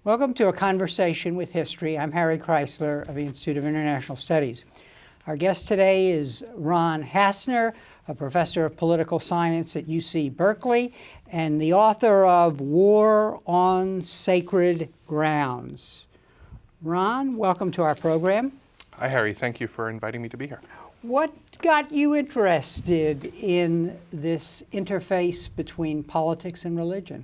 Welcome to A Conversation with History. I'm Harry Kreisler of the Institute of International Studies. Our guest today is Ron Hassner, a professor of political science at UC Berkeley and the author of War on Sacred Grounds. Ron, welcome to our program. Hi, Harry. Thank you for inviting me to be here. What got you interested in this interface between politics and religion?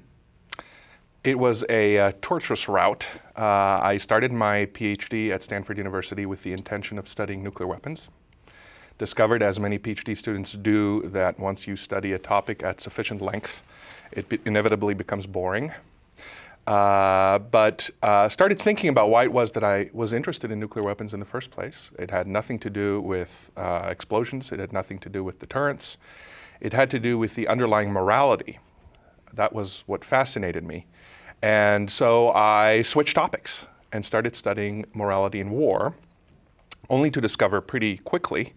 It was a tortuous route. I started my PhD at Stanford University with the intention of studying nuclear weapons. Discovered, as many PhD students do, that once you study a topic at sufficient length, it inevitably becomes boring. But started thinking about why it was that I was interested in nuclear weapons in the first place. It had nothing to do with explosions. It had nothing to do with deterrence. It had to do with the underlying morality. That was what fascinated me. And so I switched topics and started studying morality in war, only to discover pretty quickly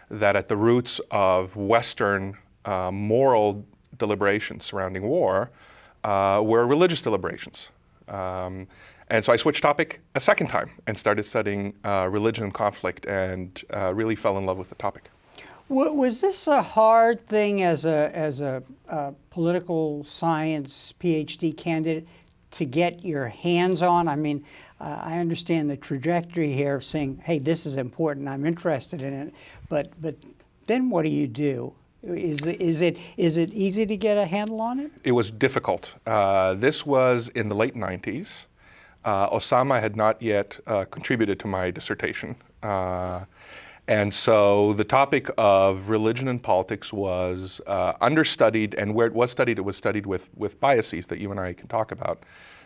that at the roots of Western moral deliberations surrounding war were religious deliberations. And so I switched topic a second time and started studying religion and conflict and really fell in love with the topic. Was this a hard thing as a political science PhD candidate to get your hands on? I mean, I understand the trajectory here of saying, hey, this is important, I'm interested in it, but then what do you do? Is it easy to get a handle on it? It was difficult. This was in the late 90s. Osama had not yet contributed to my dissertation. And so the topic of religion and politics was understudied, and where it was studied with biases that you and I can talk about.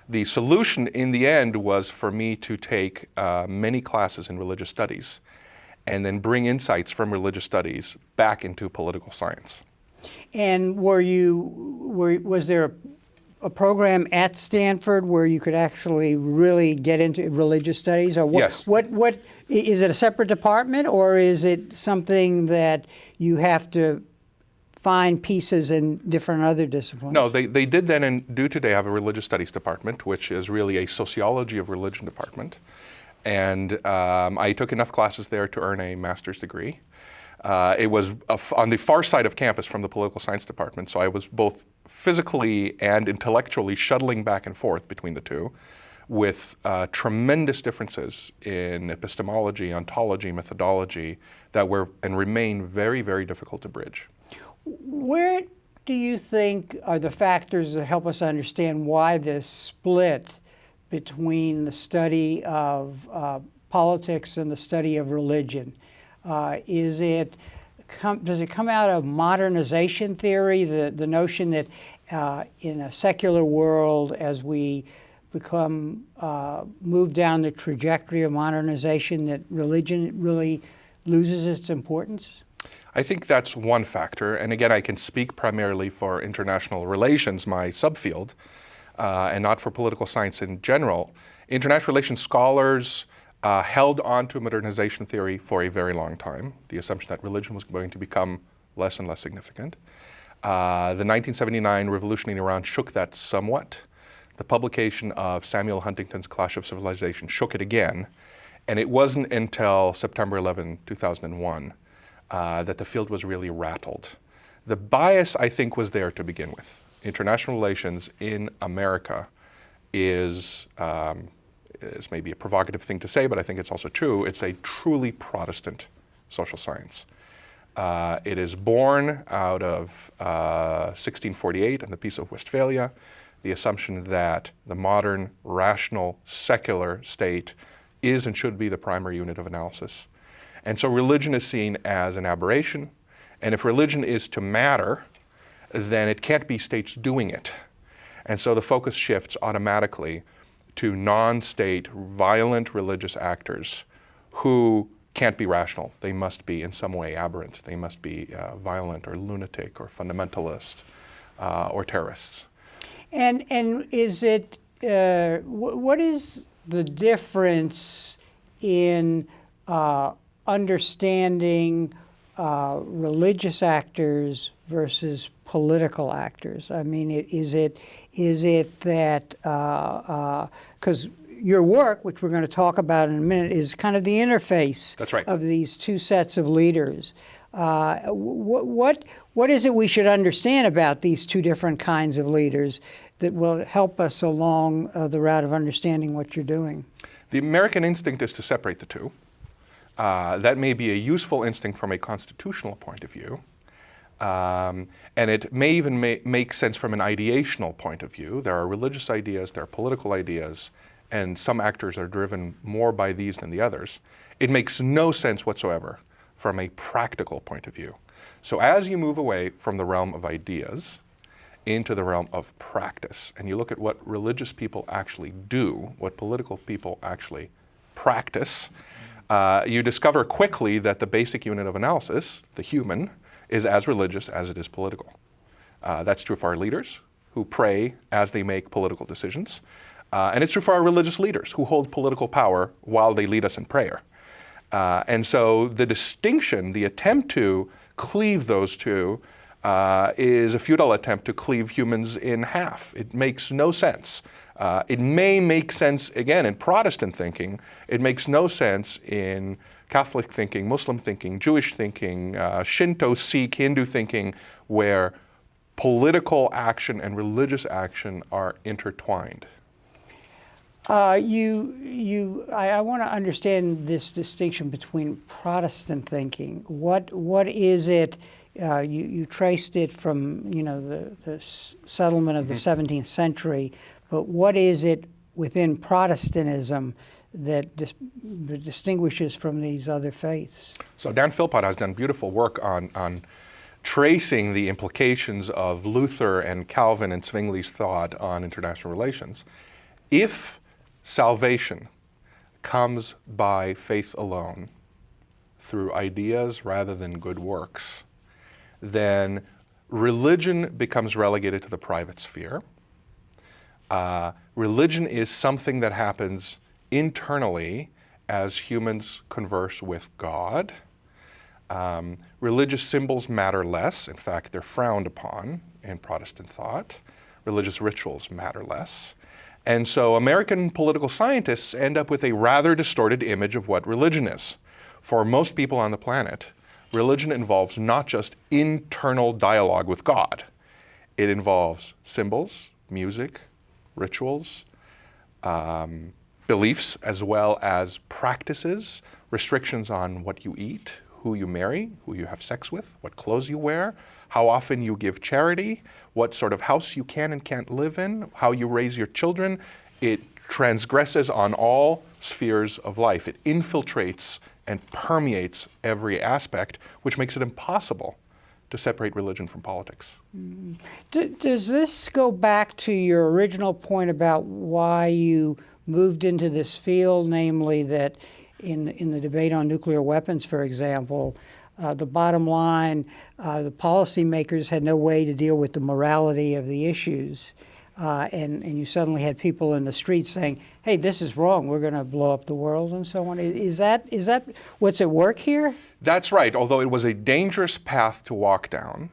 The solution in the end was for me to take many classes in religious studies and then bring insights from religious studies back into political science. And was there a program at Stanford where you could actually really get into religious studies? Or Yes. What is it, a separate department, or is it something that you have to find pieces in different other disciplines? No, they did then and do today have a religious studies department, which is really a sociology of religion department. And I took enough classes there to earn a master's degree. It was on the far side of campus from the political science department, so I was both physically and intellectually shuttling back and forth between the two, with tremendous differences in epistemology, ontology, methodology that were and remain very, very difficult to bridge. Where do you think are the factors that help us understand why this split between the study of politics and the study of religion? Does it come out of modernization theory, the notion that in a secular world, as we move down the trajectory of modernization, that religion really loses its importance? I think that's one factor, and again, I can speak primarily for international relations, my subfield, and not for political science in general. International relations scholars held on to modernization theory for a very long time, the assumption that religion was going to become less and less significant. The 1979 revolution in Iran shook that somewhat. The publication of Samuel Huntington's Clash of Civilizations shook it again, and it wasn't until September 11, 2001, that the field was really rattled. The bias, I think, was there to begin with. International relations in America is maybe a provocative thing to say, but I think it's also true. It's a truly Protestant social science. It is born out of 1648 and the Peace of Westphalia, the assumption that the modern, rational, secular state is and should be the primary unit of analysis. And so religion is seen as an aberration, and if religion is to matter, then it can't be states doing it. And so the focus shifts automatically to non-state, violent religious actors who can't be rational. They must be in some way aberrant. They must be violent or lunatic or fundamentalist or terrorists. And is it, what is the difference in understanding religious actors versus political actors? I mean, is it that, because your work, which we're going to talk about in a minute, is kind of the interface That's right. of these two sets of leaders. What is it we should understand about these two different kinds of leaders that will help us along the route of understanding what you're doing? The American instinct is to separate the two. That may be a useful instinct from a constitutional point of view. And it may even make sense from an ideational point of view. There are religious ideas, there are political ideas, and some actors are driven more by these than the others. It makes no sense whatsoever from a practical point of view. So as you move away from the realm of ideas into the realm of practice, and you look at what religious people actually do, what political people actually practice, you discover quickly that the basic unit of analysis, the human, is as religious as it is political. That's true for our leaders, who pray as they make political decisions. And it's true for our religious leaders, who hold political power while they lead us in prayer. And so the distinction, the attempt to cleave those two, is a futile attempt to cleave humans in half. It makes no sense. It may make sense, again, in Protestant thinking. It makes no sense in Catholic thinking, Muslim thinking, Jewish thinking, Shinto, Sikh, Hindu thinking, where political action and religious action are intertwined. I want to understand this distinction between Protestant thinking. What is it? You traced it from the settlement of the 17th century, but what is it within Protestantism that distinguishes from these other faiths? So Dan Philpott has done beautiful work on tracing the implications of Luther and Calvin and Zwingli's thought on international relations. If salvation comes by faith alone, through ideas rather than good works, then religion becomes relegated to the private sphere. Religion is something that happens internally as humans converse with God. Religious symbols matter less. In fact, they're frowned upon in Protestant thought. Religious rituals matter less. And so American political scientists end up with a rather distorted image of what religion is. For most people on the planet, religion involves not just internal dialogue with God. It involves symbols, music, rituals, beliefs, as well as practices, restrictions on what you eat, who you marry, who you have sex with, what clothes you wear, how often you give charity, what sort of house you can and can't live in, how you raise your children. It transgresses on all spheres of life. It infiltrates and permeates every aspect, which makes it impossible to separate religion from politics. Does this go back to your original point about why you moved into this field, namely that in the debate on nuclear weapons, for example, the bottom line, the policymakers had no way to deal with the morality of the issues. And you suddenly had people in the streets saying, hey, this is wrong, we're going to blow up the world and so on. Is that what's at work here? That's right, although it was a dangerous path to walk down,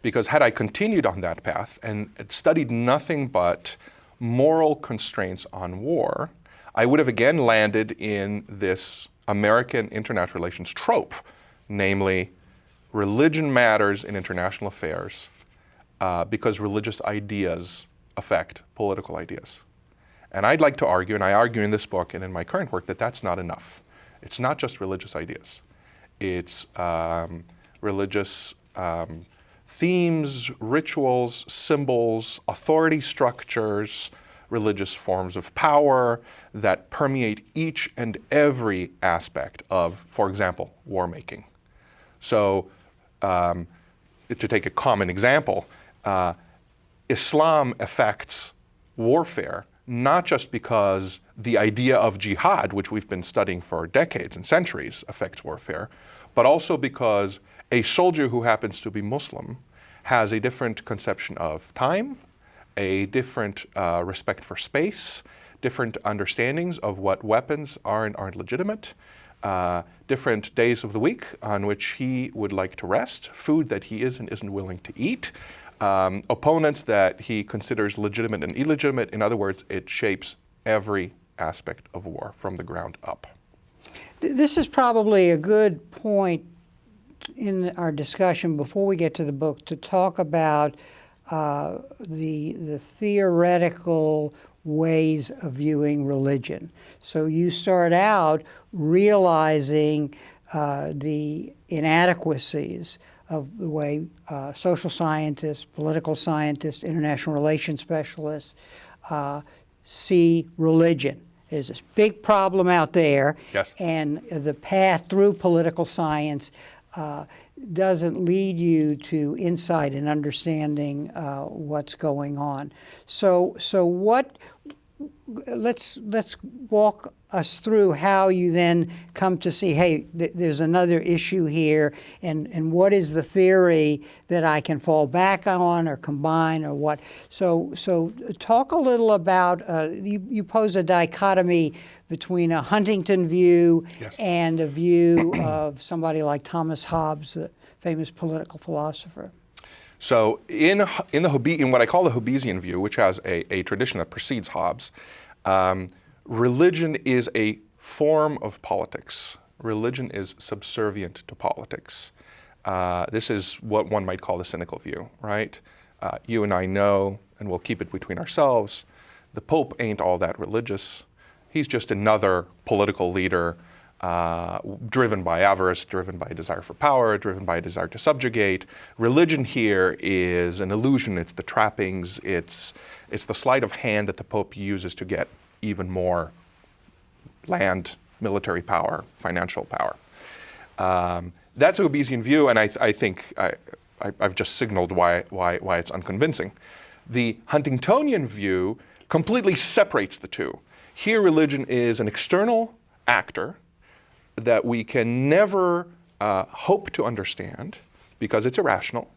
because had I continued on that path and studied nothing but moral constraints on war, I would have again landed in this American international relations trope, namely, religion matters in international affairs because religious ideas affect political ideas. And I'd like to argue, and I argue in this book and in my current work, that that's not enough. It's not just religious ideas. It's religious themes, rituals, symbols, authority structures, religious forms of power that permeate each and every aspect of, for example, war making. So, to take a common example, Islam affects warfare not just because the idea of jihad, which we've been studying for decades and centuries, affects warfare, but also because a soldier who happens to be Muslim has a different conception of time, a different respect for space, different understandings of what weapons are and aren't legitimate, different days of the week on which he would like to rest, food that he is and isn't willing to eat, opponents that he considers legitimate and illegitimate. In other words, it shapes every aspect of war from the ground up. This is probably a good point in our discussion before we get to the book to talk about the theoretical ways of viewing religion. So you start out realizing the inadequacies of the way social scientists, political scientists, international relations specialists see religion. There's this big problem out there, Yes. and the path through political science doesn't lead you to insight and understanding what's going on. So what? Let's walk us through how you then come to see, hey, there's another issue here, and what is the theory that I can fall back on or combine or what? So talk a little about, you pose a dichotomy between a Huntington view Yes. and a view of somebody like Thomas Hobbes, the famous political philosopher. So in what I call the Hobbesian view, which has a tradition that precedes Hobbes, religion is a form of politics. Religion is subservient to politics. This is what one might call the cynical view, right? You and I know, and we'll keep it between ourselves, the Pope ain't all that religious. He's just another political leader driven by avarice, driven by a desire for power, driven by a desire to subjugate. Religion here is an illusion. It's the trappings. It's the sleight of hand that the Pope uses to get even more land, military power, financial power. That's a Hobbesian view, and I think I've just signaled why it's unconvincing. The Huntingtonian view completely separates the two. Here, religion is an external actor that we can never hope to understand because it's irrational,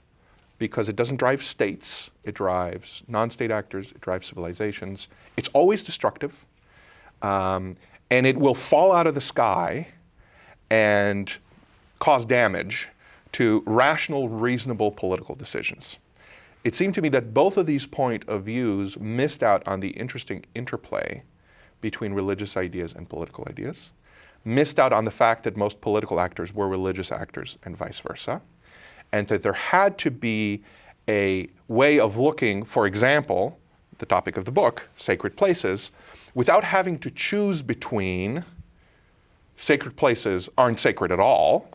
because it doesn't drive states, it drives non-state actors, it drives civilizations. It's always destructive, and it will fall out of the sky and cause damage to rational, reasonable political decisions. It seemed to me that both of these point of views missed out on the interesting interplay between religious ideas and political ideas, missed out on the fact that most political actors were religious actors and vice versa, and that there had to be a way of looking, for example, the topic of the book, sacred places, without having to choose between sacred places aren't sacred at all,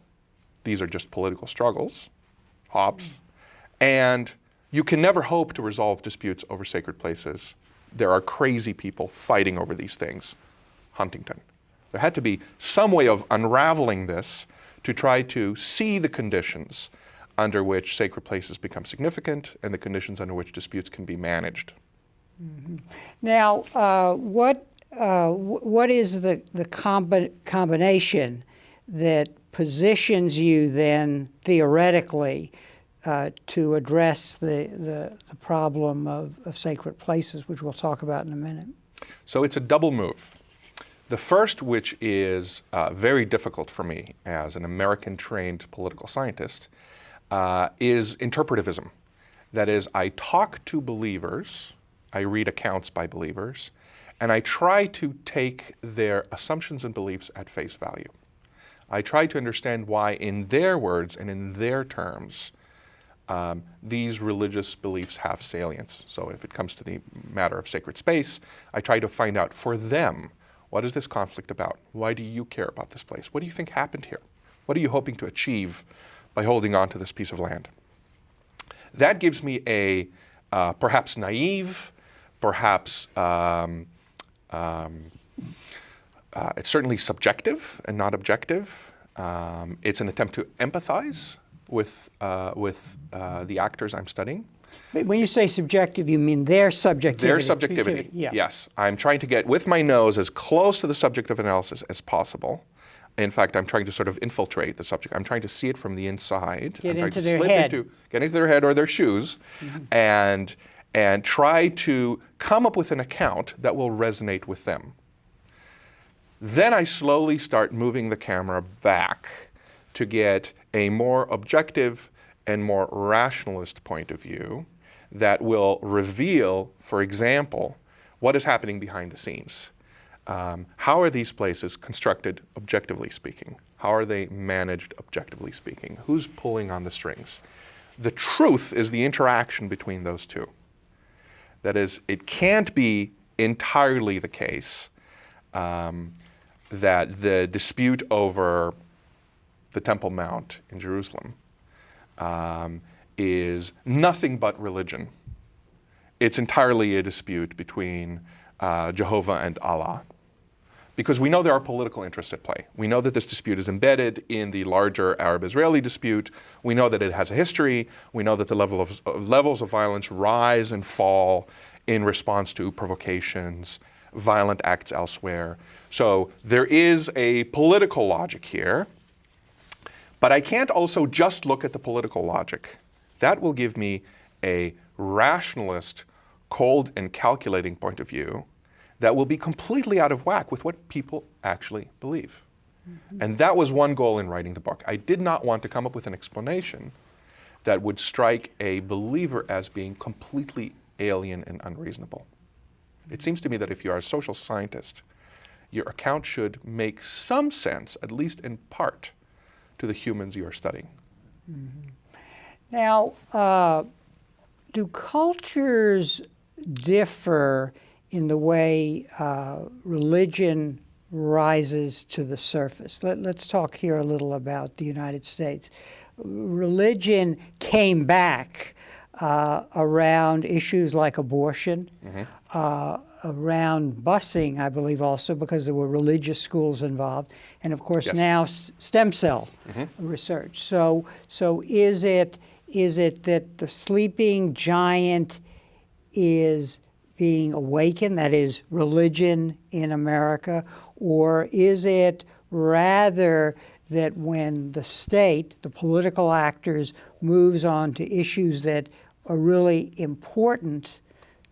these are just political struggles, Hobbes, and you can never hope to resolve disputes over sacred places. There are crazy people fighting over these things, Huntington. There had to be some way of unraveling this to try to see the conditions under which sacred places become significant and the conditions under which disputes can be managed. Mm-hmm. Now, what is the combination that positions you then theoretically to address the problem of sacred places, which we'll talk about in a minute? So it's a double move. The first, which is very difficult for me as an American-trained political scientist, is interpretivism. That is, I talk to believers, I read accounts by believers, and I try to take their assumptions and beliefs at face value. I try to understand why, in their words and in their terms, these religious beliefs have salience. So if it comes to the matter of sacred space, I try to find out for them, what is this conflict about? Why do you care about this place? What do you think happened here? What are you hoping to achieve by holding on to this piece of land? That gives me a perhaps naive, perhaps it's certainly subjective and not objective. It's an attempt to empathize with the actors I'm studying. When you say subjective, you mean their subjectivity? Their subjectivity, yeah. Yes. I'm trying to get, with my nose, as close to the subjective analysis as possible. In fact, I'm trying to sort of infiltrate the subject. I'm trying to see it from the inside. Get I'm into to their slip head. Get into their head or their shoes, and try to come up with an account that will resonate with them. Then I slowly start moving the camera back to get a more objective and more rationalist point of view that will reveal, for example, what is happening behind the scenes. How are these places constructed objectively speaking? How are they managed objectively speaking? Who's pulling on the strings? The truth is the interaction between those two. That is, it can't be entirely the case that the dispute over the Temple Mount in Jerusalem is nothing but religion. It's entirely a dispute between Jehovah and Allah. Because we know there are political interests at play. We know that this dispute is embedded in the larger Arab-Israeli dispute. We know that it has a history. We know that the levels of violence rise and fall in response to provocations, violent acts elsewhere. So there is a political logic here. But I can't also just look at the political logic. That will give me a rationalist, cold and calculating point of view that will be completely out of whack with what people actually believe. Mm-hmm. And that was one goal in writing the book. I did not want to come up with an explanation that would strike a believer as being completely alien and unreasonable. Mm-hmm. It seems to me that if you are a social scientist, your account should make some sense, at least in part, to the humans you are studying. Mm-hmm. Now, do cultures differ in the way religion rises to the surface? Let's talk here a little about the United States. Religion came back around issues like abortion, mm-hmm. Around busing, I believe also, because there were religious schools involved, and of course yes. Now stem cell mm-hmm. research. So is it that the sleeping giant is being awakened, that is religion in America, or is it rather that when the state, the political actors, moves on to issues that are really important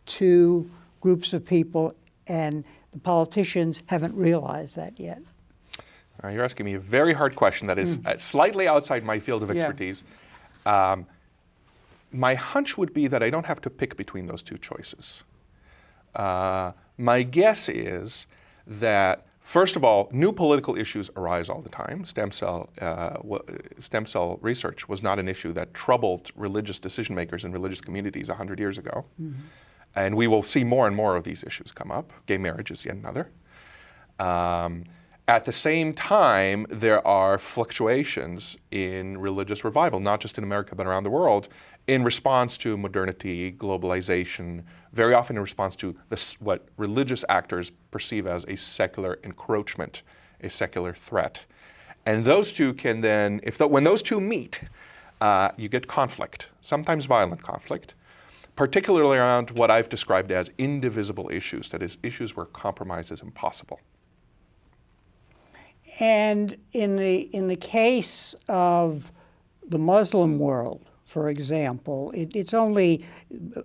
to groups of people and the politicians haven't realized that yet? You're asking me a very hard question that is slightly outside my field of expertise. Yeah. My hunch would be that I don't have to pick between those two choices. My guess is that, first of all, new political issues arise all the time. Stem cell research was not an issue that troubled religious decision makers in religious communities 100 years ago. Mm-hmm. And we will see more and more of these issues come up. Gay marriage is yet another. At the same time, there are fluctuations in religious revival, not just in America, but around the world, in response to modernity, globalization, very often in response to what religious actors perceive as a secular encroachment, a secular threat. And those two can then, when those two meet, you get conflict, sometimes violent conflict, particularly around what I've described as indivisible issues, that is, issues where compromise is impossible. And in the case of the Muslim world, for example, it's only,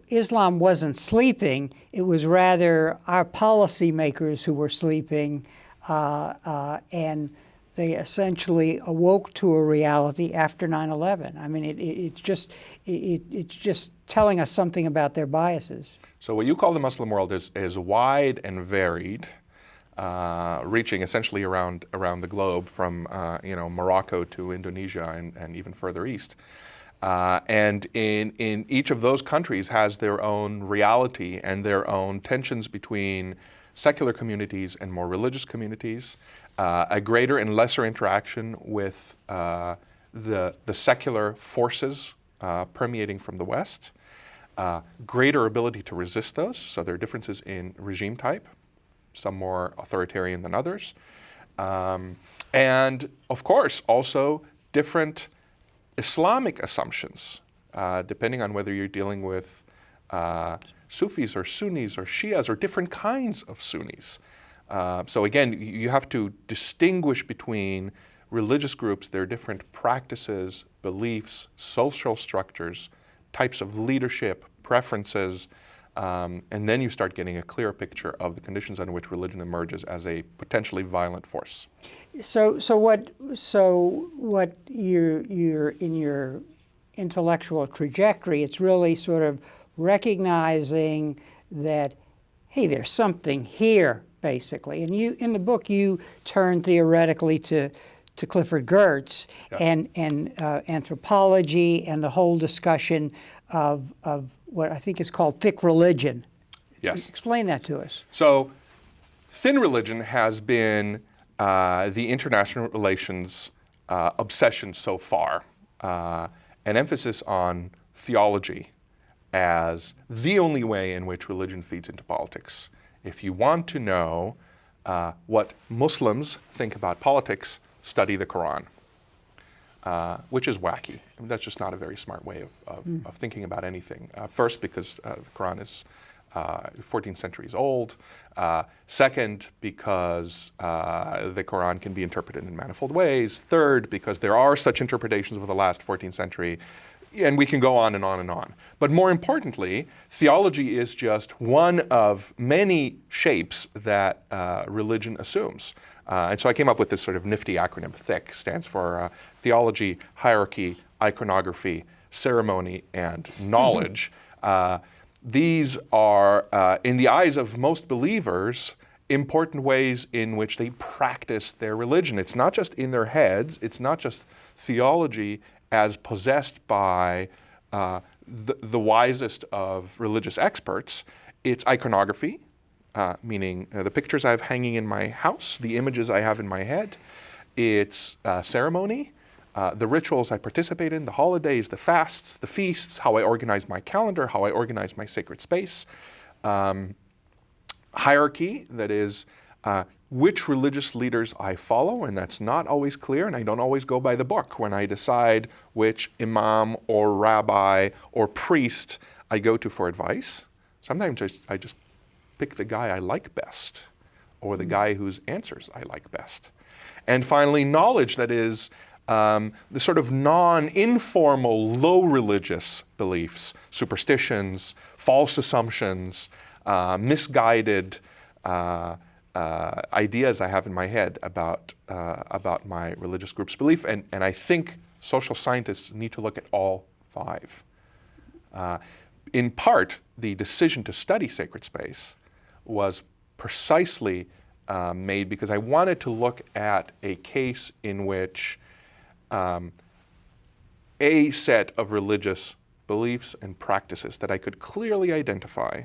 Islam wasn't sleeping, it was rather our policymakers who were sleeping, and they essentially awoke to a reality after 9/11. I mean, it's just telling us something about their biases. So what you call the Muslim world is wide and varied, reaching essentially around the globe from Morocco to Indonesia and even further east. And in each of those countries has their own reality and their own tensions between secular communities and more religious communities, a greater and lesser interaction with the secular forces permeating from the West, greater ability to resist those. So there are differences in regime type, some more authoritarian than others. And of course, also different Islamic assumptions, depending on whether you're dealing with Sufis or Sunnis or Shias or different kinds of Sunnis. So again, you have to distinguish between religious groups, their different practices, beliefs, social structures, types of leadership, preferences, And then you start getting a clear picture of the conditions under which religion emerges as a potentially violent force. So what you're in your intellectual trajectory, it's really sort of recognizing that, hey, there's something here, basically. And you, in the book, you turn theoretically to Clifford Geertz, Yes. and anthropology and the whole discussion of what I think is called thick religion. Yes. Explain that to us. So thin religion has been the international relations obsession so far, an emphasis on theology as the only way in which religion feeds into politics. If you want to know what Muslims think about politics, study the Quran, which is wacky. I mean, that's just not a very smart way of thinking about anything. First, because the Quran is 14 centuries old. Second, because the Quran can be interpreted in manifold ways. Third, because there are such interpretations of the last 14th century. And we can go on and on and on. But more importantly, theology is just one of many shapes that religion assumes. And so I came up with this sort of nifty acronym. THIC stands for theology, hierarchy, iconography, ceremony, and knowledge. These are, in the eyes of most believers, important ways in which they practice their religion. It's not just in their heads. It's not just theology as possessed by the wisest of religious experts. It's iconography, meaning the pictures I have hanging in my house, the images I have in my head. It's ceremony, the rituals I participate in, the holidays, the fasts, the feasts, how I organize my calendar, how I organize my sacred space. Hierarchy, that is, which religious leaders I follow, and that's not always clear, and I don't always go by the book when I decide which imam or rabbi or priest I go to for advice. Sometimes I just pick the guy I like best, or the guy whose answers I like best. And finally, knowledge, that is, the sort of non-informal, low religious beliefs, superstitions, false assumptions, misguided ideas I have in my head about my religious group's belief, and I think social scientists need to look at all five. In part, the decision to study sacred space was precisely made because I wanted to look at a case in which a set of religious beliefs and practices that I could clearly identify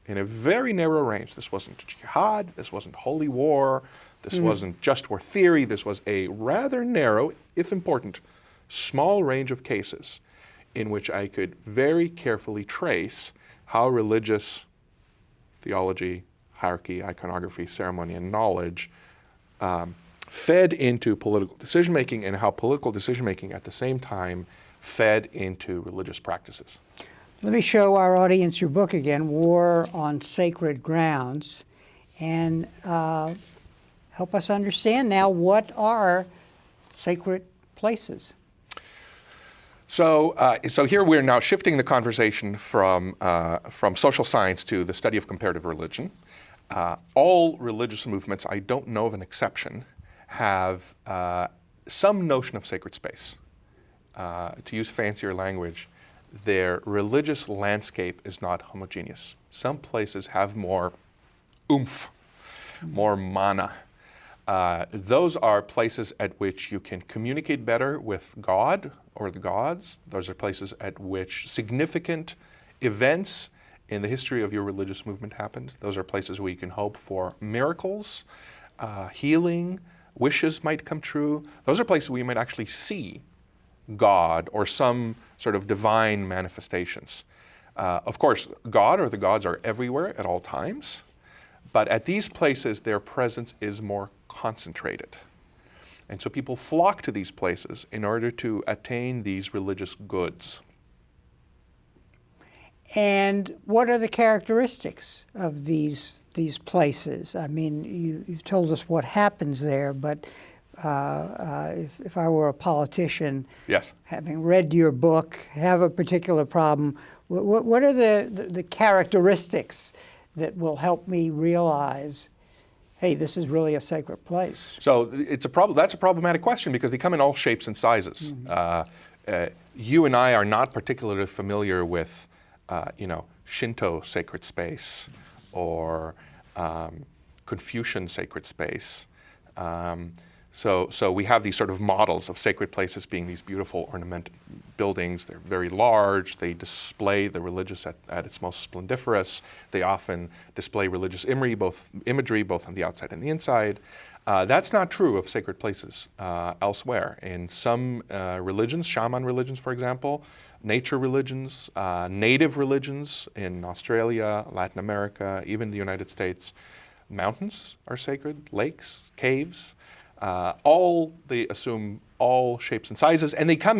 in a very narrow range. This wasn't jihad, this wasn't holy war, this wasn't just war theory, this was a rather narrow, if important, small range of cases in which I could very carefully trace how religious theology, hierarchy, iconography, ceremony, and knowledge fed into political decision-making, and how political decision-making at the same time fed into religious practices. Let me show our audience your book again, War on Sacred Grounds, and help us understand now, what are sacred places? So here we're now shifting the conversation from social science to the study of comparative religion. All religious movements, I don't know of an exception, have some notion of sacred space. To use fancier language, their religious landscape is not homogeneous. Some places have more oomph, more mana. Those are places at which you can communicate better with God or the gods. Those are places at which significant events in the history of your religious movement happened. Those are places where you can hope for miracles, healing, wishes might come true. Those are places where you might actually see God or some sort of divine manifestations. Of course, God or the gods are everywhere at all times, but at these places their presence is more concentrated. And so people flock to these places in order to attain these religious goods. And what are the characteristics of these places? I mean, you've told us what happens there, but if I were a politician, Yes. having read your book, have a particular problem, What are the characteristics that will help me realize, hey, this is really a sacred place? So it's a problem. That's a problematic question because they come in all shapes and sizes. You and I are not particularly familiar with, Shinto sacred space or Confucian sacred space. So we have these sort of models of sacred places being these beautiful ornamented buildings. They're very large. They display the religious at its most splendiferous. They often display religious imagery, both on the outside and the inside. That's not true of sacred places elsewhere. In some religions, shaman religions, for example, nature religions, native religions in Australia, Latin America, even the United States, mountains are sacred, lakes, caves. They assume all shapes and sizes, and they can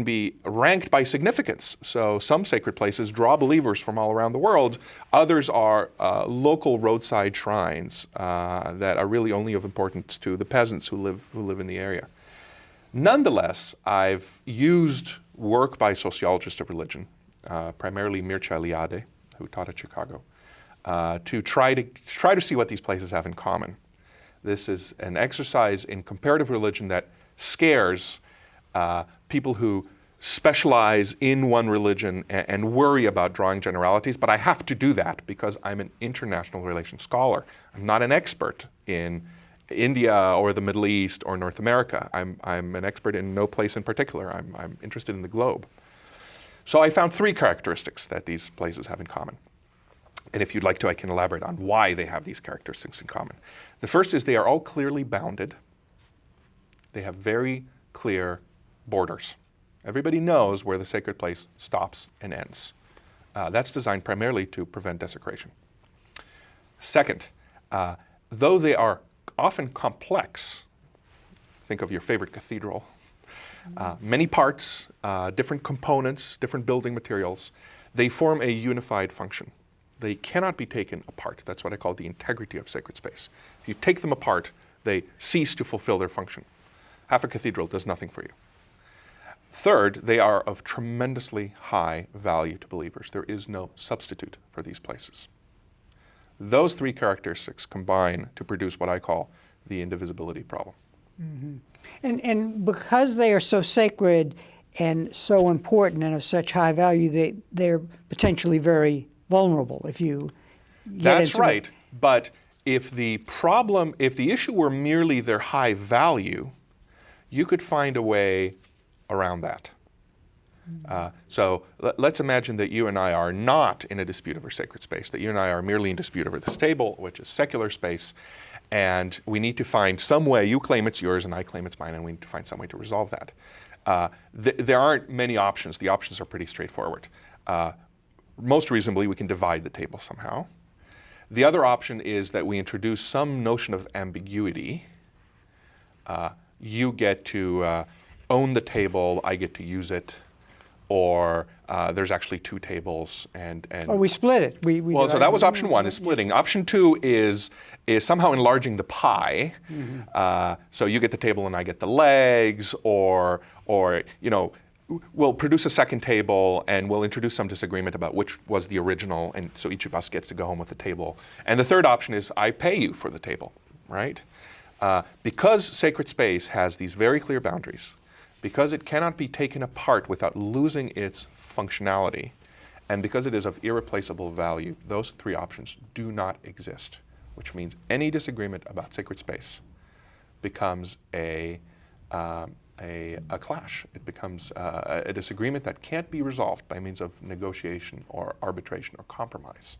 be ranked by significance. So some sacred places draw believers from all around the world. Others are local roadside shrines that are really only of importance to the peasants who live in the area. Nonetheless, I've used work by sociologists of religion, primarily Mircea Eliade, who taught at Chicago, to try to see what these places have in common. This is an exercise in comparative religion that scares people who specialize in one religion and worry about drawing generalities, but I have to do that because I'm an international relations scholar. I'm not an expert in India or the Middle East or North America. I'm an expert in no place in particular. I'm interested in the globe. So I found 3 characteristics that these places have in common. And if you'd like to, I can elaborate on why they have these characteristics in common. The first is they are all clearly bounded. They have very clear borders. Everybody knows where the sacred place stops and ends. That's designed primarily to prevent desecration. Second, though they are often complex, think of your favorite cathedral, many parts, different components, different building materials, they form a unified function. They cannot be taken apart. That's what I call the integrity of sacred space. If you take them apart, they cease to fulfill their function. Half a cathedral does nothing for you. Third, they are of tremendously high value to believers. There is no substitute for these places. Those 3 characteristics combine to produce what I call the indivisibility problem. Mm-hmm. And because they are so sacred and so important and of such high value, they're potentially very vulnerable if you get That's into right. it. But if the issue were merely their high value, you could find a way around that. So let's imagine that you and I are not in a dispute over sacred space, that you and I are merely in dispute over this table, which is secular space, and we need to find some way. You claim it's yours and I claim it's mine, and we need to find some way to resolve that. There aren't many options. The options are pretty straightforward. Most reasonably, we can divide the table somehow. The other option is that we introduce some notion of ambiguity. You get to own the table, I get to use it, or there's actually 2 tables, and Or we split it. Well, so that was option 1, is splitting. Option 2 is somehow enlarging the pie. So you get the table and I get the legs, or we'll produce a second table and we'll introduce some disagreement about which was the original, and so each of us gets to go home with the table. And the third option is I pay you for the table, right? Because sacred space has these very clear boundaries, because it cannot be taken apart without losing its functionality, and because it is of irreplaceable value, those 3 options do not exist, which means any disagreement about sacred space becomes a clash. It becomes a disagreement that can't be resolved by means of negotiation or arbitration or compromise.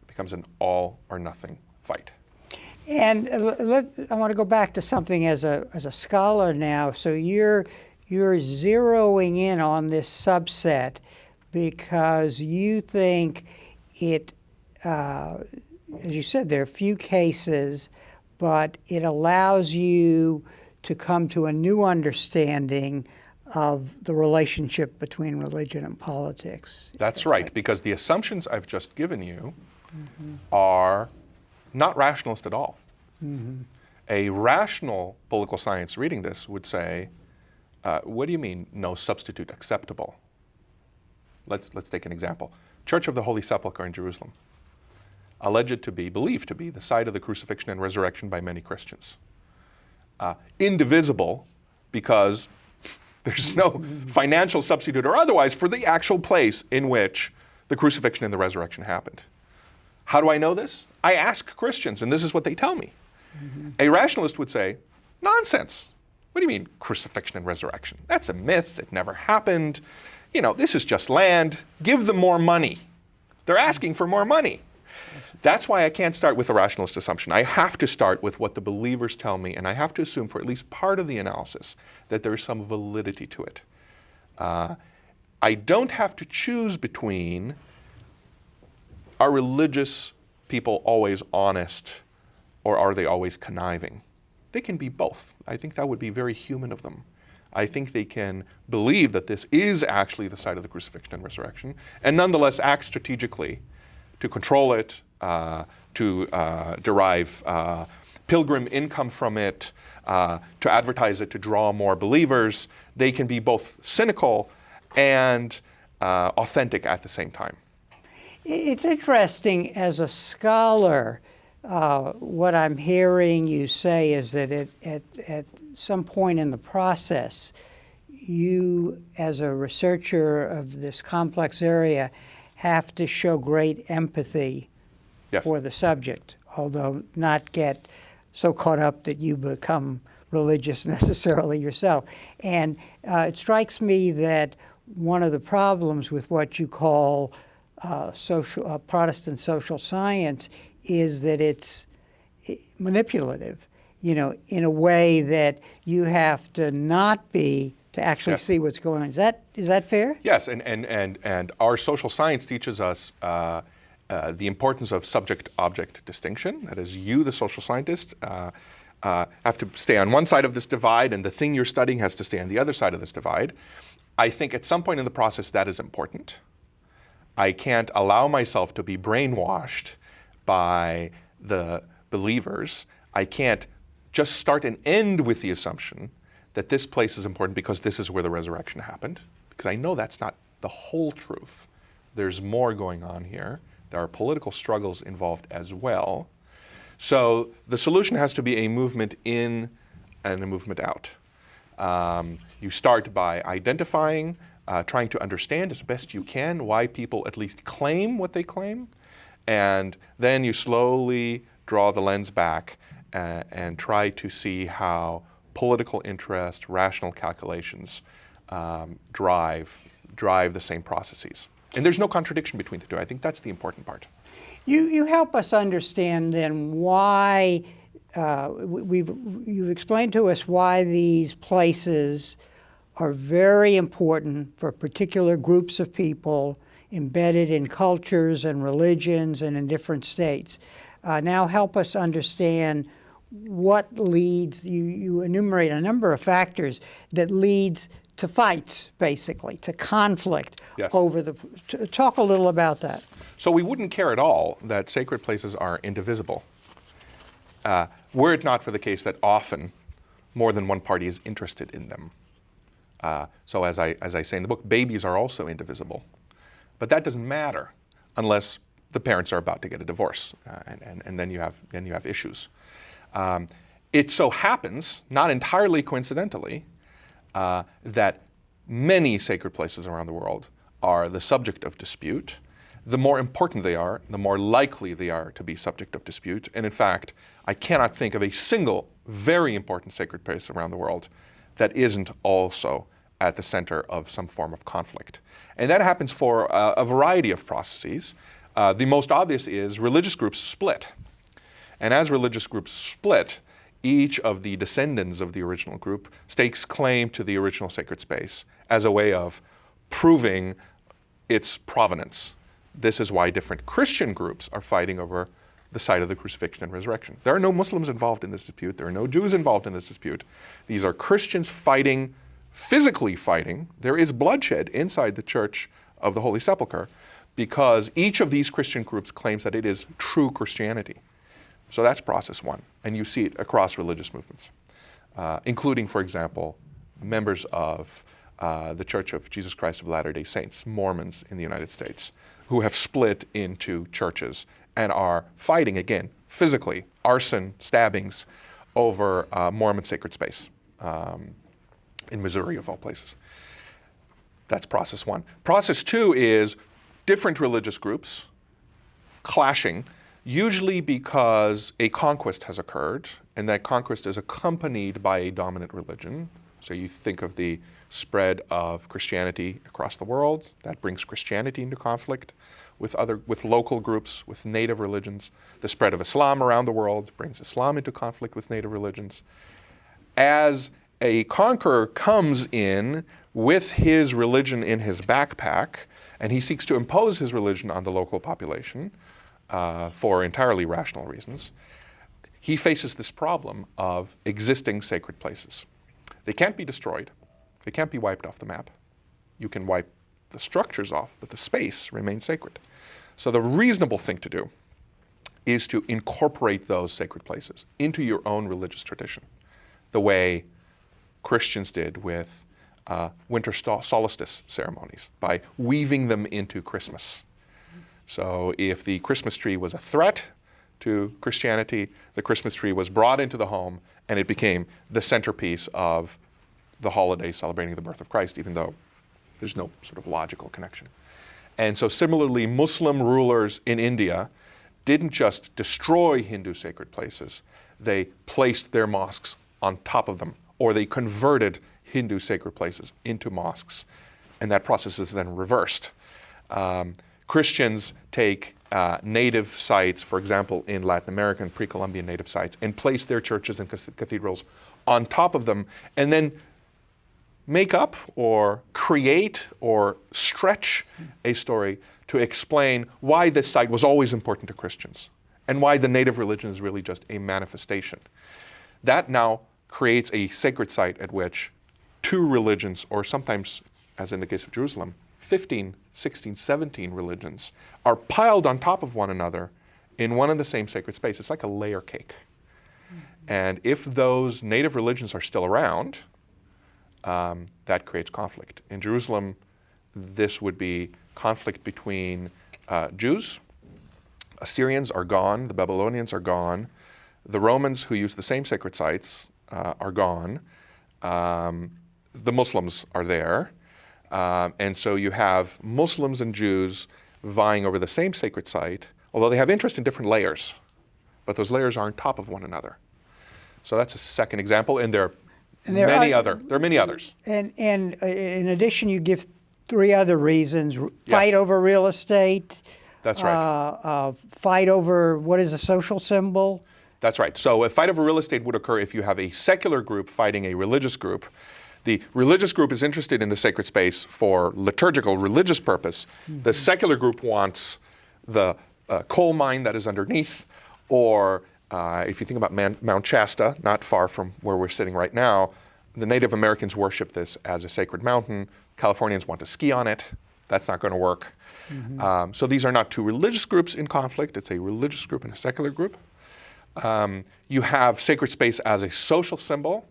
It becomes an all or nothing fight. And I want to go back to something as a scholar now. So you're zeroing in on this subset because you think it, as you said, there are few cases, but it allows you to come to a new understanding of the relationship between religion and politics. That's right, because the assumptions I've just given you are not rationalist at all. A rational political science reading this would say, What do you mean, no substitute acceptable? Let's take an example. Church of the Holy Sepulchre in Jerusalem, alleged to be, believed to be, the site of the crucifixion and resurrection by many Christians. Indivisible because there's no financial substitute or otherwise for the actual place in which the crucifixion and the resurrection happened. How do I know this? I ask Christians, and this is what they tell me. A rationalist would say, nonsense. What do you mean, crucifixion and resurrection? That's a myth. It never happened. You know, this is just land. Give them more money. They're asking for more money. That's why I can't start with a rationalist assumption. I have to start with what the believers tell me, and I have to assume for at least part of the analysis that there is some validity to it. I don't have to choose between, are religious people always honest or are they always conniving? They can be both. I think that would be very human of them. I think they can believe that this is actually the site of the crucifixion and resurrection, and nonetheless act strategically to control it, to derive pilgrim income from it, to advertise it, to draw more believers. They can be both cynical and authentic at the same time. It's interesting, as a scholar, what I'm hearing you say is that at some point in the process, you, as a researcher of this complex area, have to show great empathy Yes. for the subject, although not get so caught up that you become religious necessarily yourself. And it strikes me that one of the problems with what you call Protestant social science is that it's manipulative, you know, in a way that you have to not be to actually Yes. see what's going on. Is that fair? Yes, and our social science teaches us the importance of subject-object distinction. That is, you, the social scientist, have to stay on one side of this divide, and the thing you're studying has to stay on the other side of this divide. I think at some point in the process that is important. I can't allow myself to be brainwashed by the believers. I can't just start and end with the assumption that this place is important because this is where the resurrection happened, because I know that's not the whole truth. There's more going on here. There are political struggles involved as well. So the solution has to be a movement in and a movement out. You start by identifying, trying to understand as best you can why people at least claim what they claim, and then you slowly draw the lens back and try to see how political interest, rational calculations drive the same processes. And there's no contradiction between the two. I think that's the important part. You help us understand then why, you've explained to us why these places are very important for particular groups of people embedded in cultures and religions and in different states. Now help us understand what leads, you enumerate a number of factors that leads to fights, basically, to conflict. Yes. Talk a little about that. So we wouldn't care at all that sacred places are indivisible, were it not for the case that often more than one party is interested in them. So as I say in the book, babies are also indivisible. But that doesn't matter unless the parents are about to get a divorce, and then you have issues. It so happens, not entirely coincidentally, that many sacred places around the world are the subject of dispute. The more important they are, the more likely they are to be subject of dispute. And in fact, I cannot think of a single very important sacred place around the world that isn't also at the center of some form of conflict. And that happens for a variety of processes. The most obvious is religious groups split. And as religious groups split, each of the descendants of the original group stakes claim to the original sacred space as a way of proving its provenance. This is why different Christian groups are fighting over the site of the crucifixion and resurrection. There are no Muslims involved in this dispute. There are no Jews involved in this dispute. These are Christians fighting, physically fighting. There is bloodshed inside the Church of the Holy Sepulchre because each of these Christian groups claims that it is true Christianity. So that's process one, and you see it across religious movements, including, for example, members of the Church of Jesus Christ of Latter-day Saints, Mormons in the United States, who have split into churches and are fighting, again, physically, arson, stabbings, over Mormon sacred space in Missouri, of all places. That's process one. Process two is different religious groups clashing, usually because a conquest has occurred, and that conquest is accompanied by a dominant religion. So you think of the spread of Christianity across the world. That brings Christianity into conflict with local groups, with native religions. The spread of Islam around the world brings Islam into conflict with native religions. As a conqueror comes in with his religion in his backpack, and he seeks to impose his religion on the local population for entirely rational reasons, he faces this problem of existing sacred places. They can't be destroyed. They can't be wiped off the map. You can wipe the structures off, but the space remains sacred. So the reasonable thing to do is to incorporate those sacred places into your own religious tradition, the way Christians did with winter solstice ceremonies, by weaving them into Christmas. So if the Christmas tree was a threat to Christianity, the Christmas tree was brought into the home and it became the centerpiece of the holiday celebrating the birth of Christ, even though there's no sort of logical connection. And so similarly, Muslim rulers in India didn't just destroy Hindu sacred places, they placed their mosques on top of them, or they converted Hindu sacred places into mosques, and that process is then reversed. Christians take native sites, for example, in Latin American pre-Columbian native sites, and place their churches and cathedrals on top of them, and then make up or create or stretch a story to explain why this site was always important to Christians and why the native religion is really just a manifestation. That now creates a sacred site at which two religions, or sometimes, as in the case of Jerusalem, 15, 16, 17 religions are piled on top of one another in one and the same sacred space. It's like a layer cake. And if those native religions are still around, that creates conflict. In Jerusalem, this would be conflict between Jews. Assyrians are gone, the Babylonians are gone, the Romans, who use the same sacred sites, are gone, the Muslims are there, and so you have Muslims and Jews vying over the same sacred site, although they have interest in different layers, but those layers are on top of one another. So that's a second example, and there are many others. And in addition, you give three other reasons: fight over real estate. That's right. Fight over what is a social symbol. That's right. So a fight over real estate would occur if you have a secular group fighting a religious group. The religious group is interested in the sacred space for liturgical, religious purpose. Mm-hmm. The secular group wants the coal mine that is underneath, or if you think about Mount Shasta, not far from where we're sitting right now, the Native Americans worship this as a sacred mountain. Californians want to ski on it. That's not going to work. Mm-hmm. So these are not two religious groups in conflict. It's a religious group and a secular group. You have sacred space as a social symbol.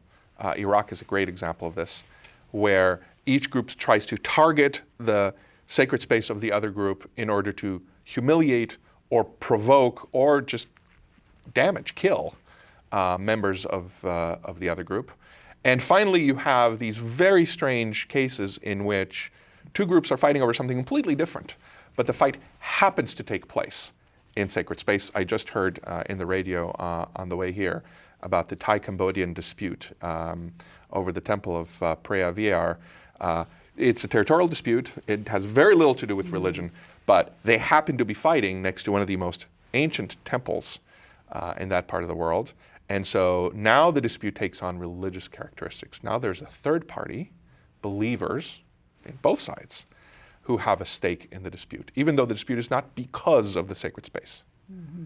Iraq is a great example of this, where each group tries to target the sacred space of the other group in order to humiliate or provoke or just damage, kill members of the other group. And finally, you have these very strange cases in which two groups are fighting over something completely different, but the fight happens to take place in sacred space. I just heard in the radio on the way here about the Thai-Cambodian dispute over the temple of Preah Vihear. It's a territorial dispute. It has very little to do with religion, but they happen to be fighting next to one of the most ancient temples in that part of the world. And so now the dispute takes on religious characteristics. Now there's a third party, believers in both sides, who have a stake in the dispute, even though the dispute is not because of the sacred space. Mm-hmm.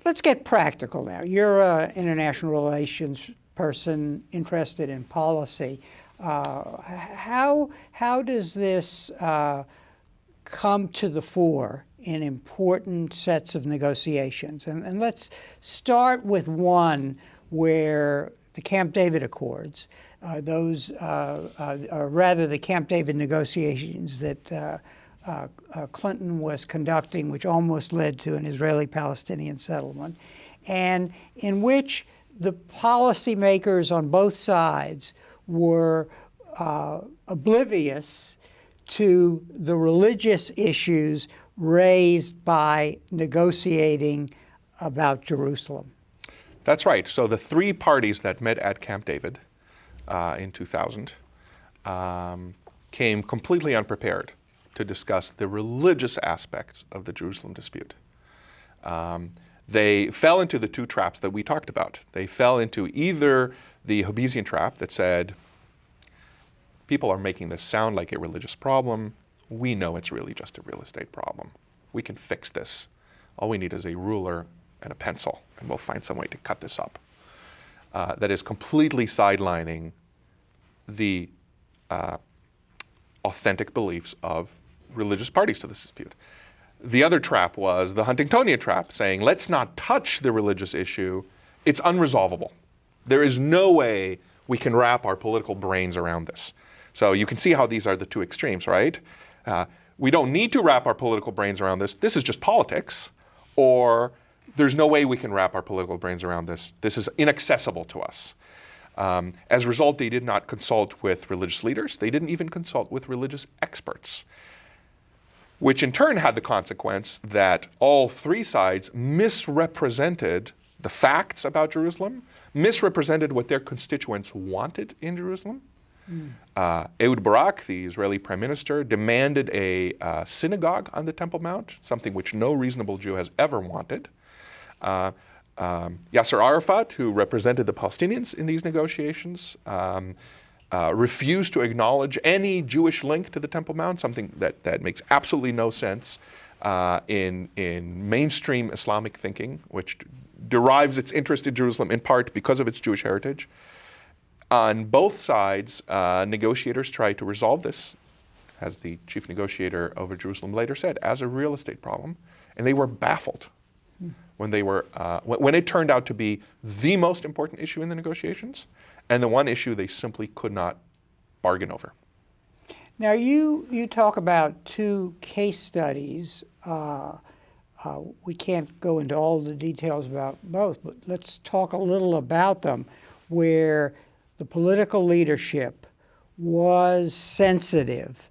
Let's get practical now. You're an international relations person interested in policy. How does this come to the fore in important sets of negotiations? And let's start with one where the Camp David Accords, or rather the Camp David negotiations that Clinton was conducting, which almost led to an Israeli-Palestinian settlement, and in which the policymakers on both sides were oblivious to the religious issues raised by negotiating about Jerusalem. That's right. So the three parties that met at Camp David in 2000 came completely unprepared to discuss the religious aspects of the Jerusalem dispute. They fell into the two traps that we talked about. They fell into either the Hobbesian trap that said, people are making this sound like a religious problem. We know it's really just a real estate problem. We can fix this. All we need is a ruler and a pencil, and we'll find some way to cut this up. That is completely sidelining the authentic beliefs of religious parties to this dispute. The other trap was the Huntingtonian trap, saying, let's not touch the religious issue. It's unresolvable. There is no way we can wrap our political brains around this. So you can see how these are the two extremes, right? We don't need to wrap our political brains around this. This is just politics. Or there's no way we can wrap our political brains around this. This is inaccessible to us. As a result, they did not consult with religious leaders. They didn't even consult with religious experts, which in turn had the consequence that all three sides misrepresented the facts about Jerusalem, misrepresented what their constituents wanted in Jerusalem. Ehud Barak, the Israeli prime minister, demanded a synagogue on the Temple Mount, something which no reasonable Jew has ever wanted. Yasser Arafat, who represented the Palestinians in these negotiations, refused to acknowledge any Jewish link to the Temple Mount, something that makes absolutely no sense in mainstream Islamic thinking, which derives its interest in Jerusalem in part because of its Jewish heritage. On both sides, negotiators tried to resolve this, as the chief negotiator over Jerusalem later said, as a real estate problem, and they were baffled when it turned out to be the most important issue in the negotiations, and the one issue they simply could not bargain over. Now you talk about two case studies. We can't go into all the details about both, but let's talk a little about them, where the political leadership was sensitive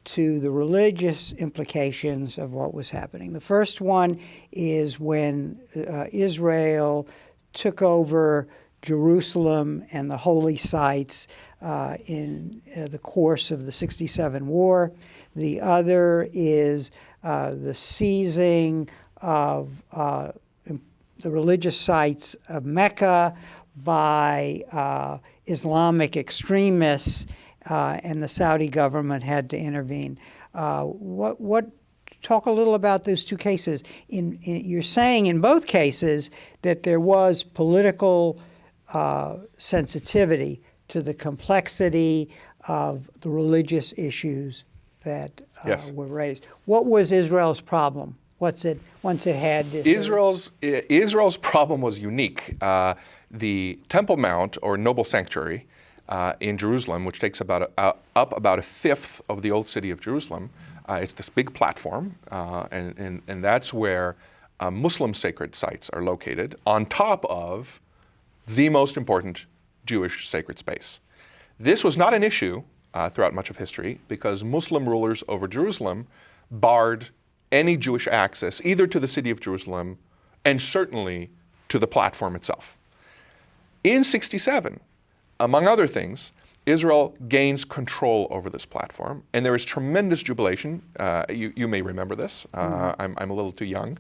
to the religious implications of what was happening. The first one is when Israel took over Jerusalem and the holy sites in the course of the '67 war. The other is the seizing of the religious sites of Mecca by Islamic extremists, and the Saudi government had to intervene. Talk a little about those two cases. You're saying in both cases that there was political sensitivity to the complexity of the religious issues that Yes. were raised. What was Israel's problem? Once it had this? Israel's problem was unique. The Temple Mount, or Noble Sanctuary, in Jerusalem, which takes up about a fifth of the old city of Jerusalem, it's this big platform, and that's where Muslim sacred sites are located, on top of the most important Jewish sacred space. This was not an issue throughout much of history because Muslim rulers over Jerusalem barred any Jewish access either to the city of Jerusalem and certainly to the platform itself. In '67, among other things, Israel gains control over this platform, and there is tremendous jubilation. You may remember this. I'm a little too young.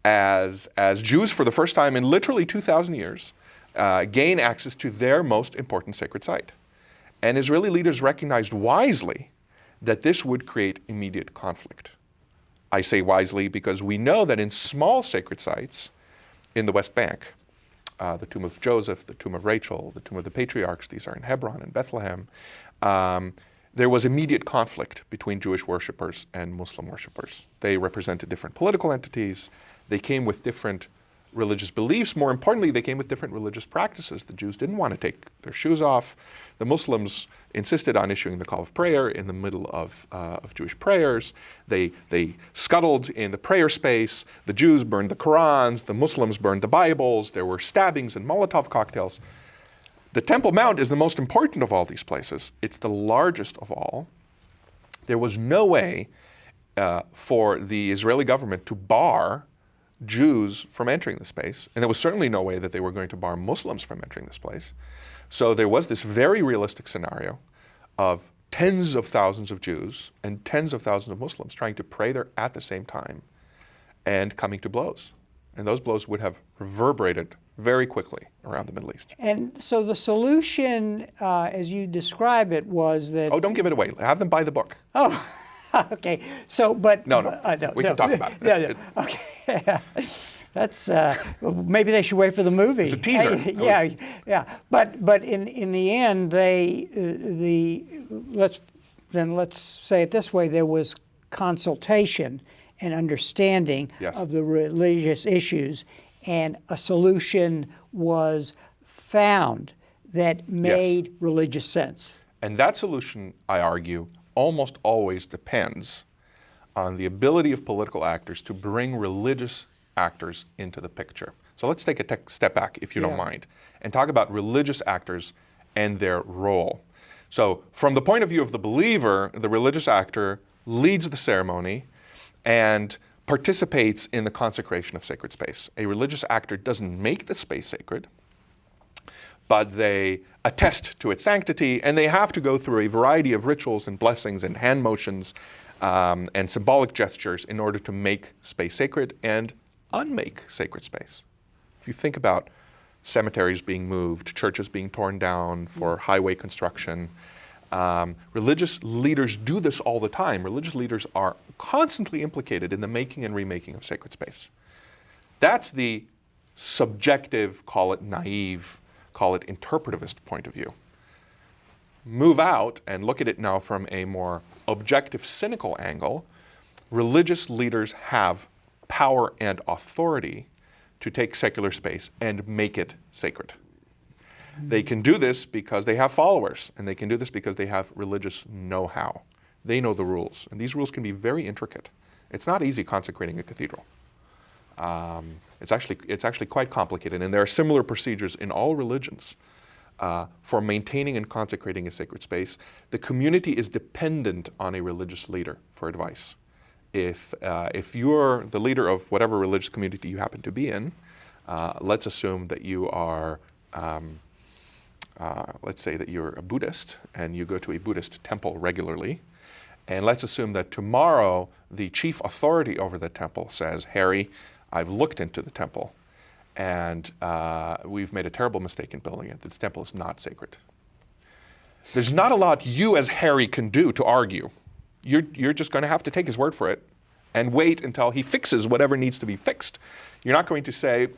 As Jews, for the first time in literally 2,000 years, gain access to their most important sacred site. And Israeli leaders recognized wisely that this would create immediate conflict. I say wisely because we know that in small sacred sites in the West Bank, the tomb of Joseph, the tomb of Rachel, the tomb of the patriarchs, these are in Hebron and Bethlehem, there was immediate conflict between Jewish worshipers and Muslim worshipers. They represented different political entities. They came with different religious beliefs. More importantly, they came with different religious practices. The Jews didn't want to take their shoes off. The Muslims insisted on issuing the call of prayer in the middle of Jewish prayers. They scuttled in the prayer space. The Jews burned the Qurans. The Muslims burned the Bibles. There were stabbings and Molotov cocktails. The Temple Mount is the most important of all these places. It's the largest of all. There was no way for the Israeli government to bar Jews from entering the space, and there was certainly no way that they were going to bar Muslims from entering this place. So there was this very realistic scenario of tens of thousands of Jews and tens of thousands of Muslims trying to pray there at the same time and coming to blows. And those blows would have reverberated very quickly around the Middle East. And so the solution, as you describe it, was that... Oh, don't give it away. Have them buy the book. Oh, okay. So, but... No, we can talk about it. Okay. That's maybe they should wait for the movie. It's a teaser. Yeah. But in the end, let's say it this way: there was consultation and understanding of the religious issues, and a solution was found that made religious sense. And that solution, I argue, almost always depends on the ability of political actors to bring religious actors into the picture. So let's take a step back, if you don't mind, and talk about religious actors and their role. So from the point of view of the believer, the religious actor leads the ceremony and participates in the consecration of sacred space. A religious actor doesn't make the space sacred, but they attest to its sanctity, and they have to go through a variety of rituals and blessings and hand motions and symbolic gestures in order to make space sacred and unmake sacred space. If you think about cemeteries being moved, churches being torn down for highway construction, religious leaders do this all the time. Religious leaders are constantly implicated in the making and remaking of sacred space. That's the subjective, call it naive, call it interpretivist point of view. Move out and look at it now from a more objective, cynical angle. Religious leaders have power and authority to take secular space and make it sacred. They can do this because they have followers, and they can do this because they have religious know-how. They know the rules, and these rules can be very intricate. It's not easy consecrating a cathedral. It's actually quite complicated, and there are similar procedures in all religions for maintaining and consecrating a sacred space. The community is dependent on a religious leader for advice. If you're the leader of whatever religious community you happen to be in, let's assume that you are, let's say that you're a Buddhist and you go to a Buddhist temple regularly, and let's assume that tomorrow the chief authority over the temple says, Harry, I've looked into the temple and we've made a terrible mistake in building it. This temple is not sacred. There's not a lot you as Harry can do to argue. You're just going to have to take his word for it and wait until he fixes whatever needs to be fixed. You're not going to say,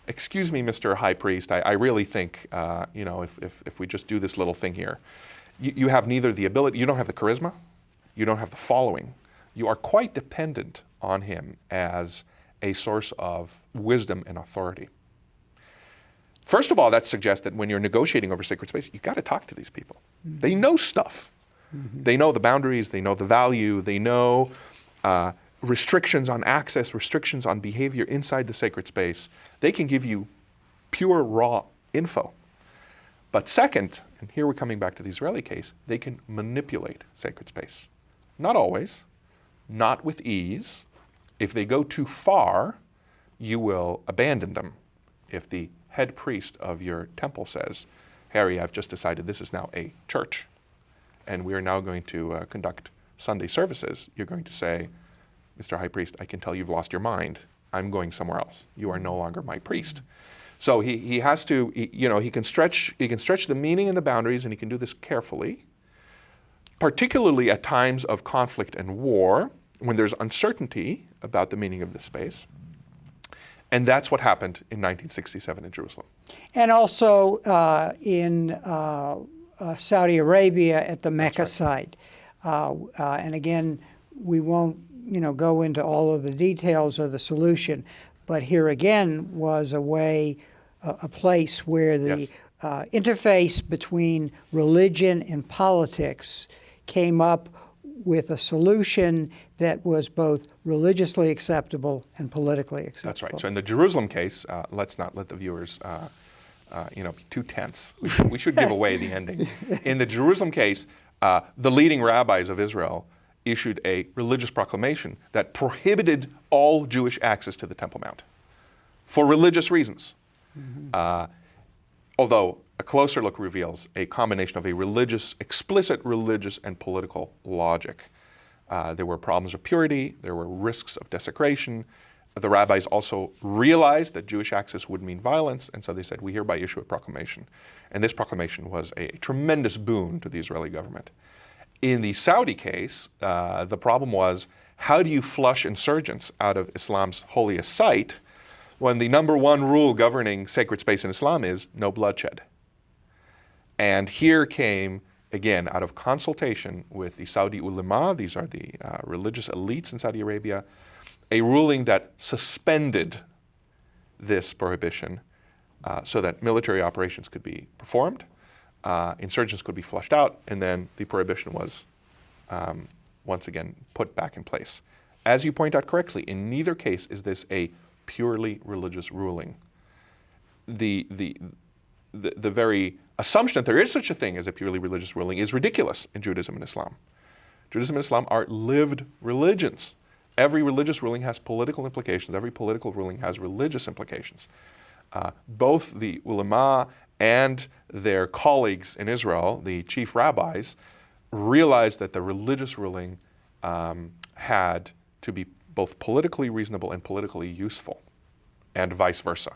excuse me, Mr. High Priest, I really think, if we just do this little thing here. You have neither the ability, you don't have the charisma, you don't have the following. You are quite dependent on him as a source of wisdom and authority. First of all, that suggests that when you're negotiating over sacred space, you've got to talk to these people. Mm-hmm. They know stuff. Mm-hmm. They know the boundaries, they know the value, they know restrictions on access, restrictions on behavior inside the sacred space. They can give you pure, raw info. But second, and here we're coming back to the Israeli case, they can manipulate sacred space. Not always, not with ease. If they go too far, you will abandon them. If the head priest of your temple says, Harry, I've just decided this is now a church, and we are now going to conduct Sunday services, you're going to say, Mr. High Priest, I can tell you've lost your mind. I'm going somewhere else. You are no longer my priest. So he has to, he can stretch the meaning and the boundaries, and he can do this carefully, particularly at times of conflict and war, when there's uncertainty about the meaning of the space. And that's what happened in 1967 in Jerusalem. And also in Saudi Arabia at the Mecca site. And again, we won't go into all of the details of the solution, but here again was a place where the Yes. interface between religion and politics came up with a solution that was both religiously acceptable and politically acceptable. That's right. So in the Jerusalem case, let's not let the viewers be too tense. We should give away the ending. In the Jerusalem case, the leading rabbis of Israel issued a religious proclamation that prohibited all Jewish access to the Temple Mount for religious reasons. Although a closer look reveals a combination of explicit religious and political logic. There were problems of purity, there were risks of desecration. The rabbis also realized that Jewish access would mean violence, and so they said, we hereby issue a proclamation. And this proclamation was a tremendous boon to the Israeli government. In the Saudi case, the problem was, how do you flush insurgents out of Islam's holiest site when the number one rule governing sacred space in Islam is no bloodshed? And here came, again, out of consultation with the Saudi ulama, these are the religious elites in Saudi Arabia, a ruling that suspended this prohibition so that military operations could be performed, insurgents could be flushed out, and then the prohibition was once again put back in place. As you point out correctly, in neither case is this a purely religious ruling. The very assumption that there is such a thing as a purely religious ruling is ridiculous in Judaism and Islam. Judaism and Islam are lived religions. Every religious ruling has political implications. Every political ruling has religious implications. Both the ulama and their colleagues in Israel, the chief rabbis, realized that the religious ruling had to be both politically reasonable and politically useful, and vice versa.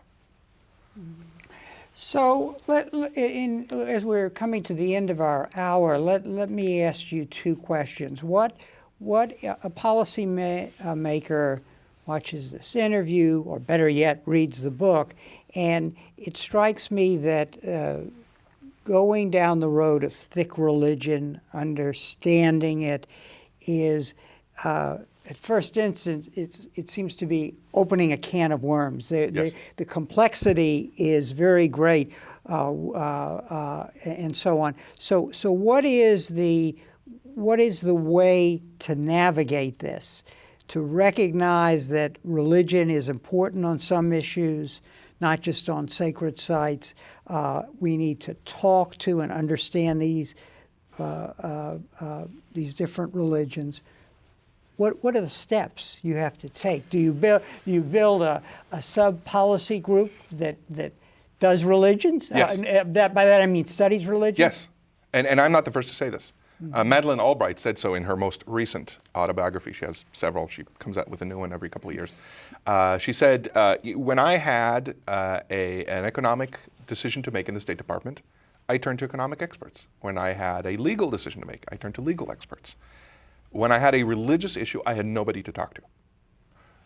So, as we're coming to the end of our hour, let me ask you two questions. What a policy maker watches this interview, or better yet, reads the book, and it strikes me that going down the road of thick religion, understanding it, is at first instance, it seems to be opening a can of worms. Yes. The complexity is very great, and so on. So what is the way to navigate this? To recognize that religion is important on some issues, not just on sacred sites. We need to talk to and understand these different religions. What are the steps you have to take? Do you build a sub-policy group that does religions? Yes. By that I mean studies religion? Yes, and I'm not the first to say this. Madeleine Albright said so in her most recent autobiography. She has several. She comes out with a new one every couple of years. She said, when I had an economic decision to make in the State Department, I turned to economic experts. When I had a legal decision to make, I turned to legal experts. When I had a religious issue, I had nobody to talk to.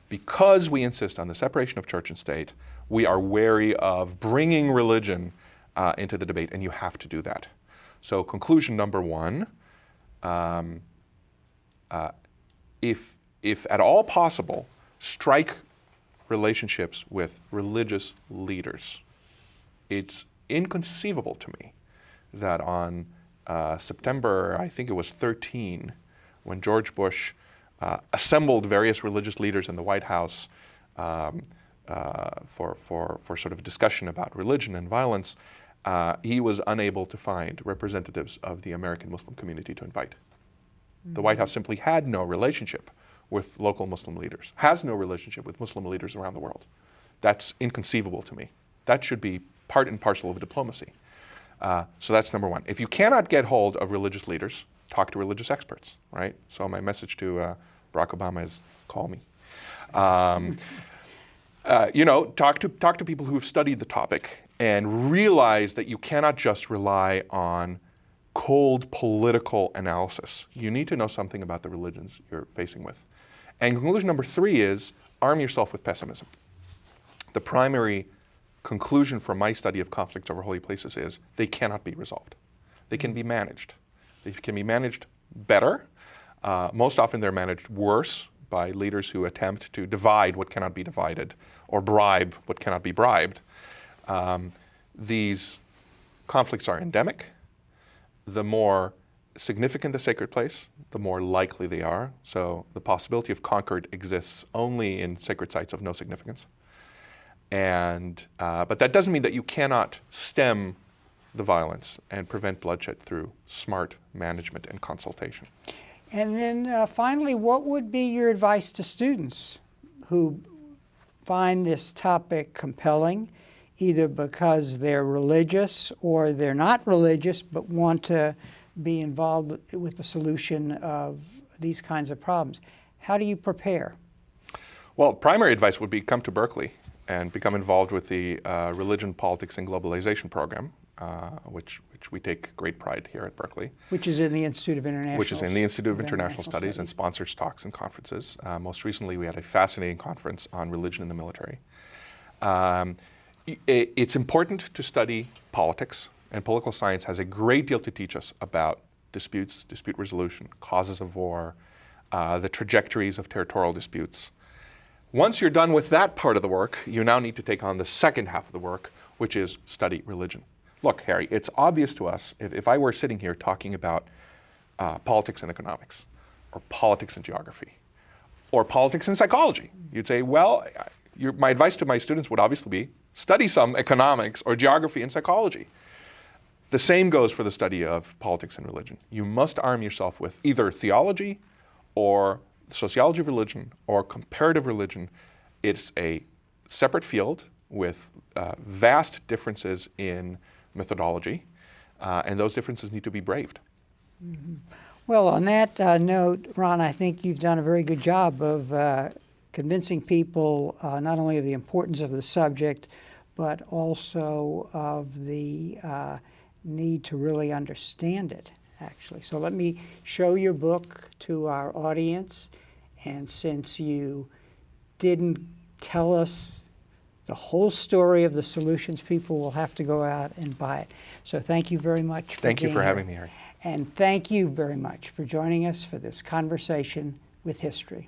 Because we insist on the separation of church and state, we are wary of bringing religion into the debate, and you have to do that. So conclusion number one, if at all possible, strike relationships with religious leaders. It's inconceivable to me that on September, I think it was 13, when George Bush assembled various religious leaders in the White House for sort of discussion about religion and violence, he was unable to find representatives of the American Muslim community to invite. The White House simply had no relationship with local Muslim leaders, has no relationship with Muslim leaders around the world. That's inconceivable to me. That should be part and parcel of diplomacy. So that's number one. If you cannot get hold of religious leaders, talk to religious experts, right? So my message to Barack Obama is call me. Talk to people who have studied the topic and realize that you cannot just rely on cold political analysis. You need to know something about the religions you're facing with. And conclusion number three is arm yourself with pessimism. The primary conclusion from my study of conflicts over holy places is they cannot be resolved. They can be managed. They can be managed better. Most often they're managed worse by leaders who attempt to divide what cannot be divided or bribe what cannot be bribed. These conflicts are endemic. The more significant the sacred place, the more likely they are. So the possibility of concord exists only in sacred sites of no significance. And, but that doesn't mean that you cannot stem the violence and prevent bloodshed through smart management and consultation. And then finally, what would be your advice to students who find this topic compelling, either because they're religious or they're not religious but want to be involved with the solution of these kinds of problems? How do you prepare? Well, primary advice would be come to Berkeley and become involved with the Religion, Politics, and Globalization program, which we take great pride here at Berkeley. Which is in the Institute of International Which is in the Institute of International Studies and sponsors talks and conferences. Most recently, we had a fascinating conference on religion in the military. It's important to study politics, and political science has a great deal to teach us about disputes, dispute resolution, causes of war, the trajectories of territorial disputes. Once you're done with that part of the work, you now need to take on the second half of the work, which is study religion. Look, Harry, it's obvious to us, if I were sitting here talking about politics and economics, or politics and geography, or politics and psychology, you'd say, well, my advice to my students would obviously be, study some economics or geography and psychology. The same goes for the study of politics and religion. You must arm yourself with either theology or sociology of religion or comparative religion. It's a separate field with vast differences in methodology, and those differences need to be braved. Mm-hmm. Well, on that note, Ron, I think you've done a very good job of convincing people not only of the importance of the subject, but also of the need to really understand it, actually. So let me show your book to our audience. And since you didn't tell us the whole story of the solutions, people will have to go out and buy it. So thank you very much for Thank you for being having here. me, Harry. And thank you very much for joining us for this conversation with history.